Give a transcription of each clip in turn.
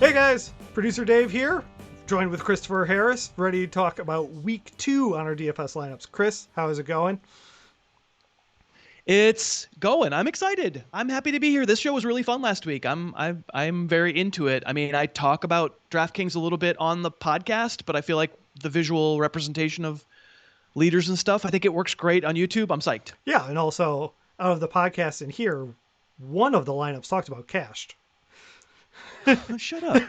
Hey guys, producer Dave here, joined with Christopher Harris, ready to talk about week 2 on our DFS lineups. Chris, how is it going? It's going. I'm excited. I'm happy to be here. This show was really fun last week. I'm very into it. I mean, I talk about DraftKings a little bit on the podcast, but I feel like the visual representation of leaders and stuff, I think it works great on YouTube. I'm psyched. Yeah, and also out of the podcast in here, one of the lineups talked about cashed. Shut up.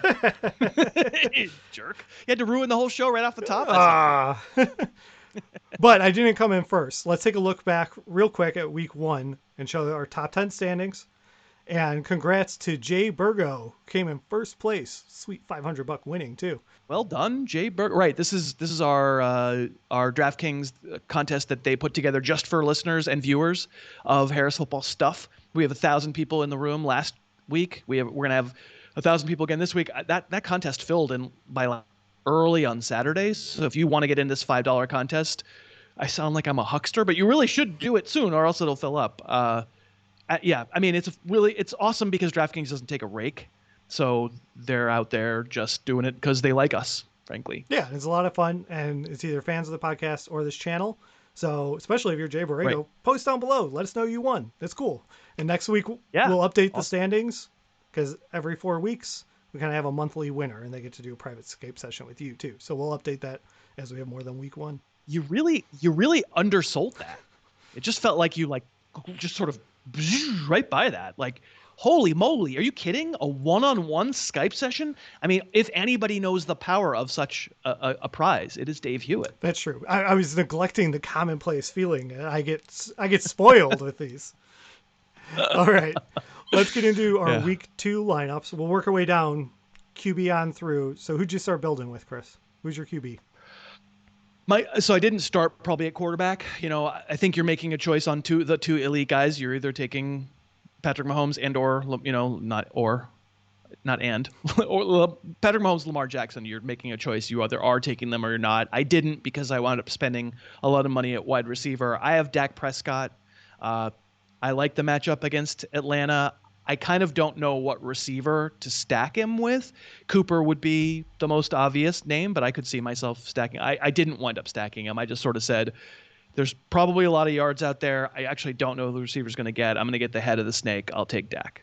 Jerk. You had to ruin the whole show right off the top. But I didn't come in first. Let's take a look back real quick at week 1 and show our top 10 standings. And congrats to Jay Burgo, came in first place. Sweet $500 winning too. Well done, Jay Burgo. Right, this is our DraftKings contest that they put together just for listeners and viewers of Harris Football Stuff. We have 1,000 people in the room last week. We're gonna have 1,000 people again this week. That contest filled in by early on Saturdays. So if you want to get in this $5 contest, I sound like I'm a huckster, but you really should do it soon, or else it'll fill up. Yeah, I mean, it's awesome because DraftKings doesn't take a rake, so they're out there just doing it because they like us, frankly. Yeah, it's a lot of fun, and it's either fans of the podcast or this channel. So especially if you're Jay Borrego, right. Post down below. Let us know you won. That's cool. And next week we'll update the standings, because every 4 weeks we kind of have a monthly winner, and they get to do a private Skype session with you too. So we'll update that as we have more than week 1. You really undersold that. It just felt like you just sort of right by that. Like, holy moly, are you kidding? A one-on-one Skype session? I mean, if anybody knows the power of such a prize, it is Dave Hewitt. That's true. I was neglecting the commonplace feeling. I get spoiled with these. All right, let's get into our week 2 lineups. We'll work our way down, QB on through. So who'd you start building with, Chris? Who's your QB? So I didn't start probably at quarterback. You know, I think you're making a choice on the two elite guys. You're either taking Patrick Mahomes or Patrick Mahomes, Lamar Jackson. You're making a choice. You either are taking them or you're not. I didn't, because I wound up spending a lot of money at wide receiver. I have Dak Prescott. I like the matchup against Atlanta. I kind of don't know what receiver to stack him with. Cooper would be the most obvious name, but I could see myself stacking. I didn't wind up stacking him. I just sort of said, there's probably a lot of yards out there. I actually don't know who the receiver's going to get. I'm going to get the head of the snake. I'll take Dak.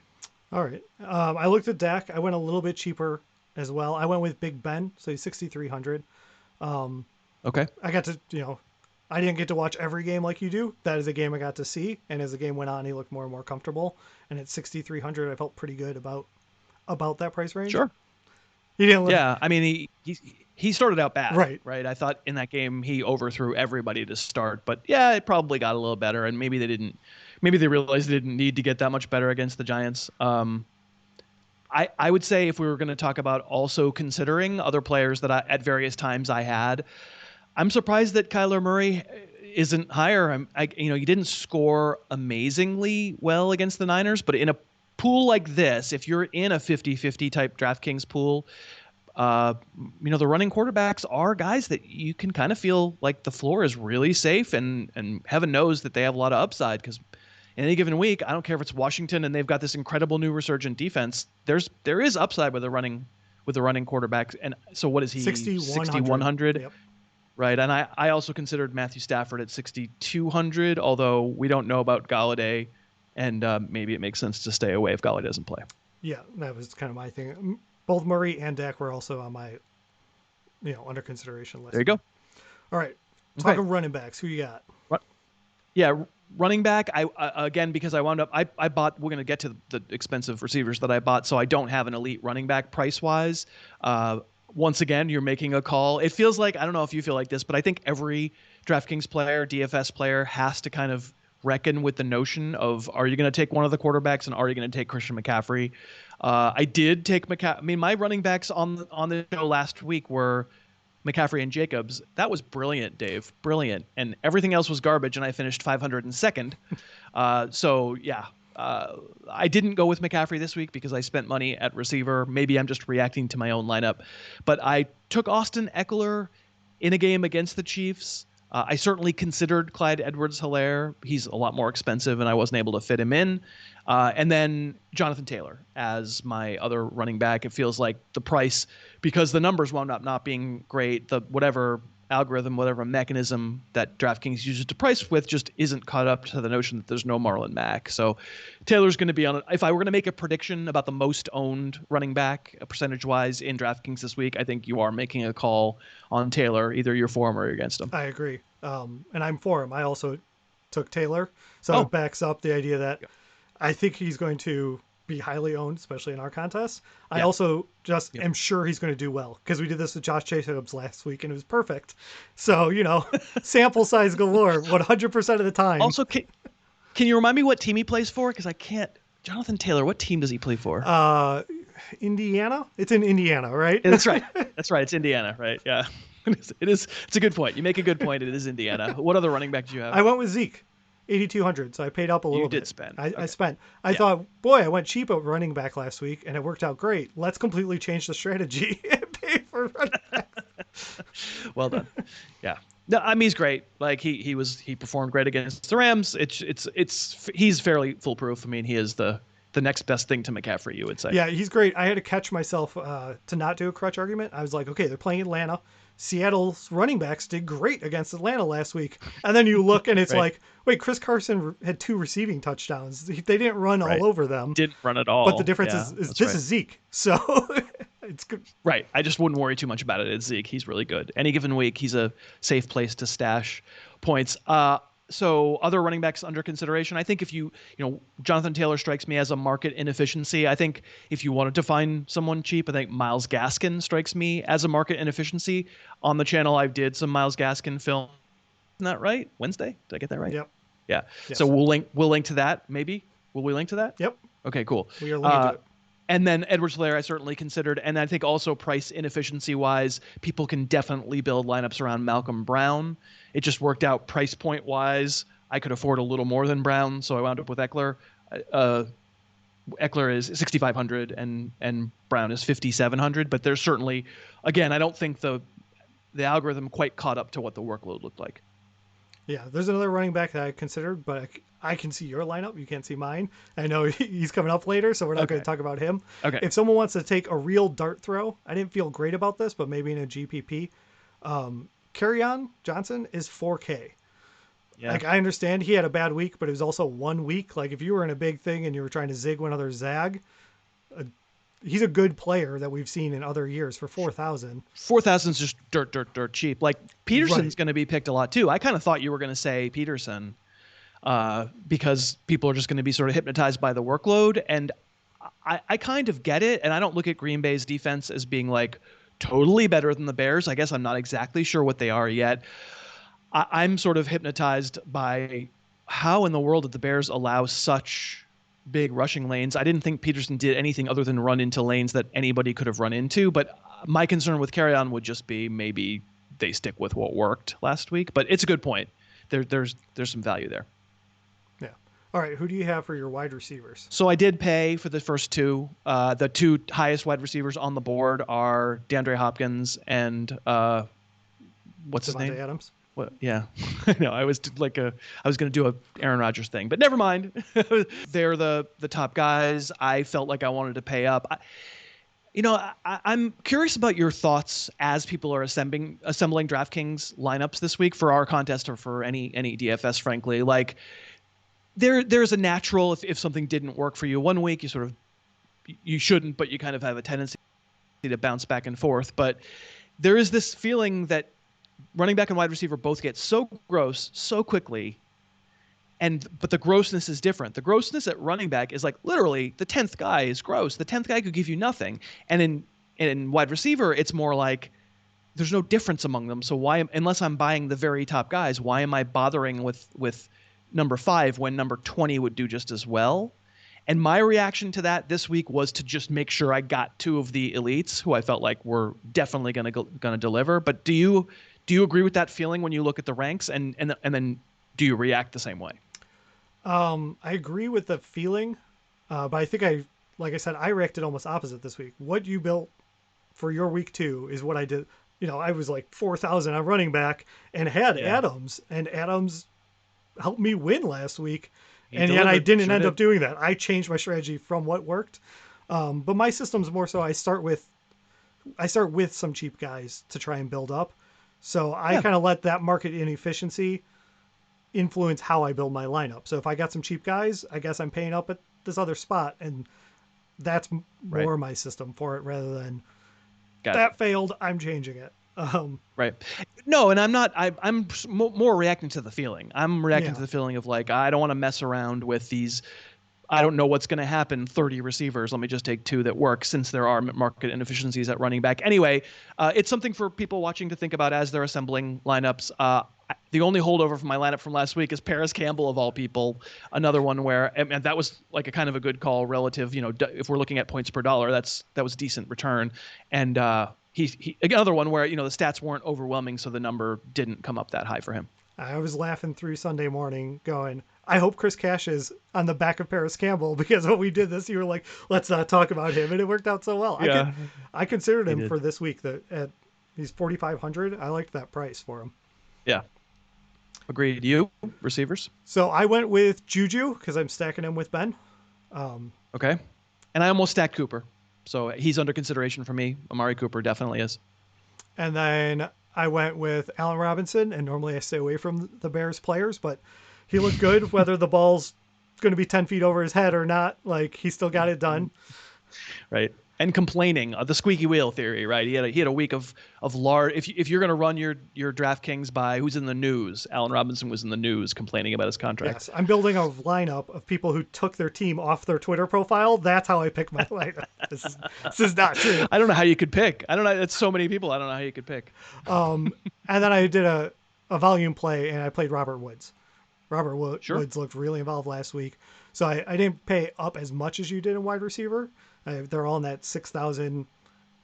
All right. I looked at Dak. I went a little bit cheaper as well. I went with Big Ben, so he's 6,300. Okay. I got to, I didn't get to watch every game like you do. That is a game I got to see, and as the game went on, he looked more and more comfortable. And at 6,300, I felt pretty good about that price range. Sure. He didn't. Yeah, I mean, he started out bad. Right. I thought in that game he overthrew everybody to start, but yeah, it probably got a little better, and maybe they realized they didn't need to get that much better against the Giants. I would say, if we were going to talk about also considering other players that at various times I had, I'm surprised that Kyler Murray isn't higher. He didn't score amazingly well against the Niners, but in a pool like this, if you're in a 50-50 type DraftKings pool, the running quarterbacks are guys that you can kind of feel like the floor is really safe, and heaven knows that they have a lot of upside, because in any given week, I don't care if it's Washington and they've got this incredible new resurgent defense, there is upside with the running quarterbacks. And so what is he? 6,100. Yep. Right, and I also considered Matthew Stafford at 6,200, although we don't know about Galladay, and maybe it makes sense to stay away if Galladay doesn't play. Yeah, that was kind of my thing. Both Murray and Dak were also on my, under consideration list. There you go. All right, talking running backs. Who you got? Yeah, running back. I again, because I wound up, I bought. We're going to get to the expensive receivers that I bought, so I don't have an elite running back price wise. Once again, you're making a call. It feels like, I don't know if you feel like this, but I think every DraftKings player, DFS player, has to kind of reckon with the notion of, are you going to take one of the quarterbacks, and are you going to take Christian McCaffrey? I did take McCaffrey. I mean, my running backs on the show last week were McCaffrey and Jacobs. That was brilliant, Dave. Brilliant. And everything else was garbage, and I finished 502nd. So, yeah. I didn't go with McCaffrey this week because I spent money at receiver. Maybe I'm just reacting to my own lineup. But I took Austin Ekeler in a game against the Chiefs. I certainly considered Clyde Edwards-Helaire. He's a lot more expensive, and I wasn't able to fit him in. And then Jonathan Taylor as my other running back. It feels like the price, because the numbers wound up not being great, the whatever algorithm, whatever mechanism that DraftKings uses to price with just isn't caught up to the notion that there's no Marlon Mack. So Taylor's going to be on it. If I were going to make a prediction about the most owned running back percentage-wise in DraftKings this week, I think you are making a call on Taylor. Either you're for him or you're against him. I agree. And I'm for him. I also took Taylor. So it backs up the idea that I think he's going to be highly owned, especially in our contest. I also just am sure he's going to do well, because we did this with Josh Jacobs last week and it was perfect. So, sample size galore 100% of the time. Also, can you remind me what team he plays for? Because I can't. Jonathan Taylor, what team does he play for? Indiana. It's in Indiana, right? That's right. That's right. It's Indiana, right? Yeah. It is. It's a good point. You make a good point. It is Indiana. What other running back did you have? I went with Zeke. 8,200, so I paid up a little bit. You did spend. I spent. I thought, boy, I went cheap at running back last week, and it worked out great. Let's completely change the strategy and pay for running back. Well done. Yeah. No, I mean, he's great. Like he performed great against the Rams. He's fairly foolproof. I mean, he is the next best thing to McCaffrey, you would say. Yeah, he's great. I had to catch myself to not do a crutch argument. I was like, okay, they're playing Atlanta. Seattle's running backs did great against Atlanta last week. And then you look and it's like, wait, Chris Carson had 2 receiving touchdowns. They didn't run all over them. Didn't run at all. But the difference is this is Zeke. So it's good. Right. I just wouldn't worry too much about it. It's Zeke. He's really good. Any given week, he's a safe place to stash points. So other running backs under consideration, I think if Jonathan Taylor strikes me as a market inefficiency. I think if you wanted to find someone cheap, I think Myles Gaskin strikes me as a market inefficiency. On the channel, I did some Myles Gaskin film. Isn't that right? Wednesday? Did I get that right? Yep. Yeah. Yes. So we'll link to that, maybe. Will we link to that? Yep. Okay, cool. We are linking to it. And then Edwards-Helaire I certainly considered. And I think also price inefficiency-wise, people can definitely build lineups around Malcolm Brown. It just worked out price point-wise. I could afford a little more than Brown, so I wound up with Ekeler. Ekeler is 6,500 and Brown is 5,700. But there's certainly, again, I don't think the algorithm quite caught up to what the workload looked like. Yeah, there's another running back that I considered, but I can see your lineup. You can't see mine. I know he's coming up later, so we're not going to talk about him. Okay. If someone wants to take a real dart throw, I didn't feel great about this, but maybe in a GPP, Kerryon Johnson is 4K. Yeah. Like, I understand he had a bad week, but it was also 1 week. Like, if you were in a big thing and you were trying to zig when others zag, he's a good player that we've seen in other years for 4,000. 4,000 is just dirt cheap. Like, Peterson's going to be picked a lot too. I kind of thought you were going to say Peterson because people are just going to be sort of hypnotized by the workload. And I kind of get it. And I don't look at Green Bay's defense as being like totally better than the Bears. I guess I'm not exactly sure what they are yet. I'm sort of hypnotized by how in the world did the Bears allow such big rushing lanes. I didn't think Peterson did anything other than run into lanes that anybody could have run into. But my concern with Kerryon would just be maybe they stick with what worked last week. But it's a good point. There's some value there. Yeah. All right. Who do you have for your wide receivers? So I did pay for the first two. The two highest wide receivers on the board are DeAndre Hopkins and what's his name? Davante Adams. What? Yeah, I know. I was going to do a Aaron Rodgers thing, but never mind. They're the top guys. I felt like I wanted to pay up. I'm curious about your thoughts as people are assembling DraftKings lineups this week for our contest or for any DFS, frankly. Like, there's a natural, if something didn't work for you 1 week, you shouldn't, but you kind of have a tendency to bounce back and forth. But there is this feeling that running back and wide receiver both get so gross so quickly, but the grossness is different. The grossness at running back is like literally the 10th guy is gross. The 10th guy could give you nothing. And in wide receiver, it's more like there's no difference among them. So unless I'm buying the very top guys, why am I bothering with number 5 when number 20 would do just as well? And my reaction to that this week was to just make sure I got 2 of the elites who I felt like were definitely going to deliver. But do you agree with that feeling when you look at the ranks, and then do you react the same way? I agree with the feeling, but I think like I said, I reacted almost opposite this week. What you built for your week 2 is what I did. I was like 4,000 on running back and had Adams, and Adams helped me win last week. And yet I didn't end up doing that. I changed my strategy from what worked. But my system's more so I start with some cheap guys to try and build up. So I kind of let that market inefficiency influence how I build my lineup. So if I got some cheap guys, I guess I'm paying up at this other spot, and that's more my system for it rather than failed, I'm changing it. Right. No, and I'm more reacting to the feeling. I'm reacting to the feeling of like, I don't want to mess around with these. I don't know what's going to happen. 30 receivers. Let me just take 2 that work, since there are market inefficiencies at running back. Anyway, it's something for people watching to think about as they're assembling lineups. The only holdover from my lineup from last week is Parris Campbell, of all people. Another one where, and that was like a kind of a good call relative. If we're looking at points per dollar, that was decent return. And he another one where the stats weren't overwhelming, so the number didn't come up that high for him. I was laughing through Sunday morning going, I hope Chris Cash is on the back of Parris Campbell, because when we did this, you were like, let's not talk about him. And it worked out so well. Yeah. I considered him for this week. He's 4,500. I liked that price for him. Yeah. Agreed. You? Receivers? So I went with JuJu because I'm stacking him with Ben. Okay. And I almost stacked Cooper. So he's under consideration for me. Amari Cooper definitely is. And then I went with Allen Robinson, and normally I stay away from the Bears players, but he looked good, whether the ball's going to be 10 feet over his head or not. Like, he still got it done. Right. And complaining, the squeaky wheel theory, right? He had a week of large. If you're going to run your DraftKings by who's in the news, Allen Robinson was in the news complaining about his contract. Yes, I'm building a lineup of people who took their team off their Twitter profile. That's how I pick my lineup. This is not true. I don't know how you could pick. I don't know. It's so many people. I don't know how you could pick. And then I did a volume play, and I played Robert Woods. Robert Woods looked really involved last week. So I didn't pay up as much as you did in wide receiver. They're all in that 6,000,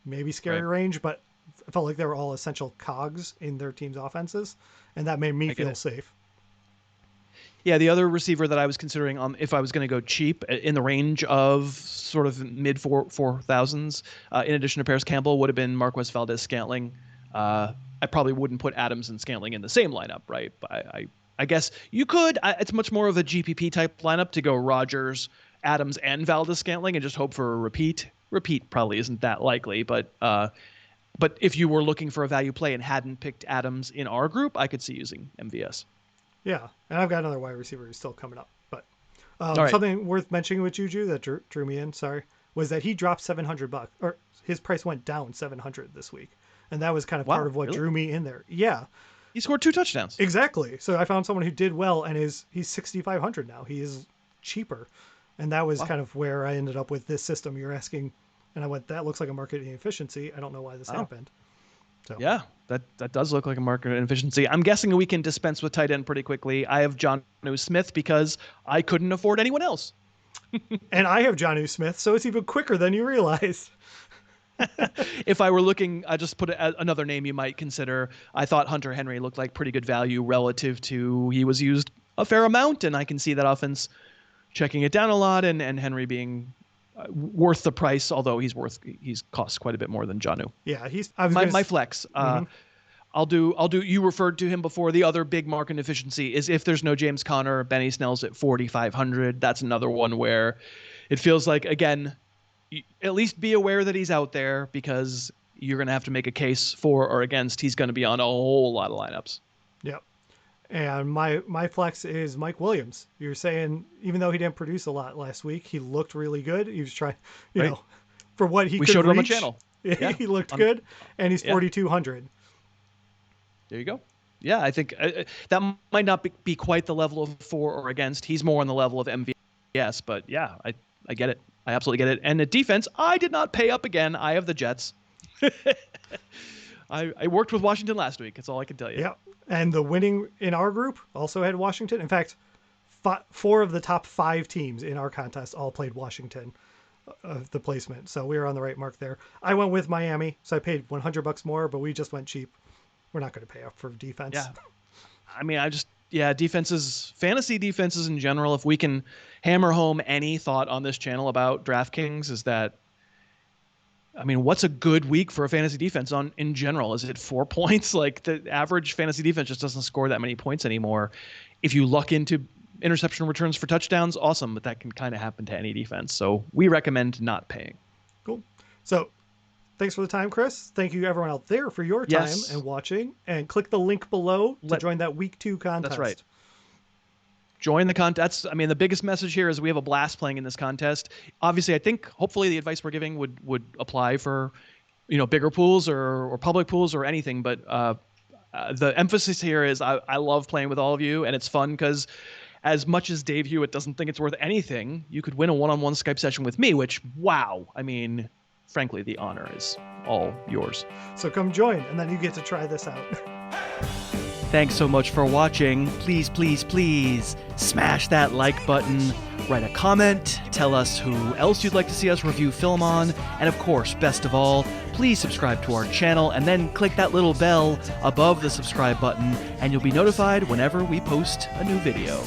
maybe scary range, but I felt like they were all essential cogs in their team's offenses, and that made me feel safe. Yeah, the other receiver that I was considering, if I was going to go cheap, in the range of sort of mid 4,000s, in addition to Parris Campbell, would have been Marquez Valdes-Scantling. I probably wouldn't put Adams and Scantling in the same lineup, right? But I guess you could. It's much more of a GPP type lineup to go Rodgers, Adams, and Valdes-Scantling and just hope for a repeat. Repeat probably isn't that likely, but if you were looking for a value play and hadn't picked Adams in our group, I could see using MVS. Yeah, and I've got another wide receiver who's still coming up. But something worth mentioning with JuJu that drew me in, was that he dropped $700, or his price went down $700 this week, and that was kind of part of what drew me in there. Yeah. He scored 2 touchdowns. Exactly. So I found someone who did well, and he's 6,500 now. He is cheaper. And that was kind of where I ended up with this system you're asking. And I went, that looks like a market inefficiency. I don't know why this happened. So. Yeah, that does look like a market inefficiency. I'm guessing we can dispense with tight end pretty quickly. I have Jonnu Smith because I couldn't afford anyone else. And I have Jonnu Smith, so it's even quicker than you realize. If I were looking, I just put another name you might consider. I thought Hunter Henry looked like pretty good value relative to he was used a fair amount, and I can see that offense checking it down a lot, and Henry being worth the price, although he's costs quite a bit more than Jonnu. Yeah, my flex. I'll do. You referred to him before. The other big market inefficiency is if there's no James Conner, Benny Snell's at 4,500. That's another one where it feels like, again, at least be aware that he's out there, because you're going to have to make a case for or against. He's going to be on a whole lot of lineups. Yep. And my flex is Mike Williams. You're saying, even though he didn't produce a lot last week, he looked really good. He was trying, for what he could reach. We showed it on the channel. Yeah, he looked good, and he's 4,200. There you go. Yeah, I think that might not be quite the level of for or against. He's more on the level of MVS, but yeah, I get it. I absolutely get it. And the defense, I did not pay up again. I have the Jets. I worked with Washington last week. That's all I can tell you. Yeah. And the winning in our group also had Washington. In fact, 4 of the top 5 teams in our contest all played Washington, the placement. So we were on the right mark there. I went with Miami, so I paid $100 more, but we just went cheap. We're not going to pay up for defense. Yeah. I mean, defenses, fantasy defenses in general, if we can hammer home any thought on this channel about DraftKings, is that I mean, what's a good week for a fantasy defense in general? Is it 4 points? Like the average fantasy defense just doesn't score that many points anymore. If you luck into interception returns for touchdowns, awesome, but that can kind of happen to any defense. So we recommend not paying. Cool. So thanks for the time, Chris. Thank you everyone out there for your time and watching. And click the link below to join that week 2 contest. That's right. Join the contest. I mean, the biggest message here is we have a blast playing in this contest. Obviously, I think hopefully the advice we're giving would apply for, bigger pools or public pools or anything. But the emphasis here is I love playing with all of you, and it's fun because as much as Dave Hewitt doesn't think it's worth anything, you could win a one-on-one Skype session with me, which, wow. I mean, frankly, the honor is all yours. So come join, and then you get to try this out. Thanks so much for watching. Please, please, please smash that like button, write a comment, tell us who else you'd like to see us review film on, and of course, best of all, please subscribe to our channel and then click that little bell above the subscribe button, and you'll be notified whenever we post a new video.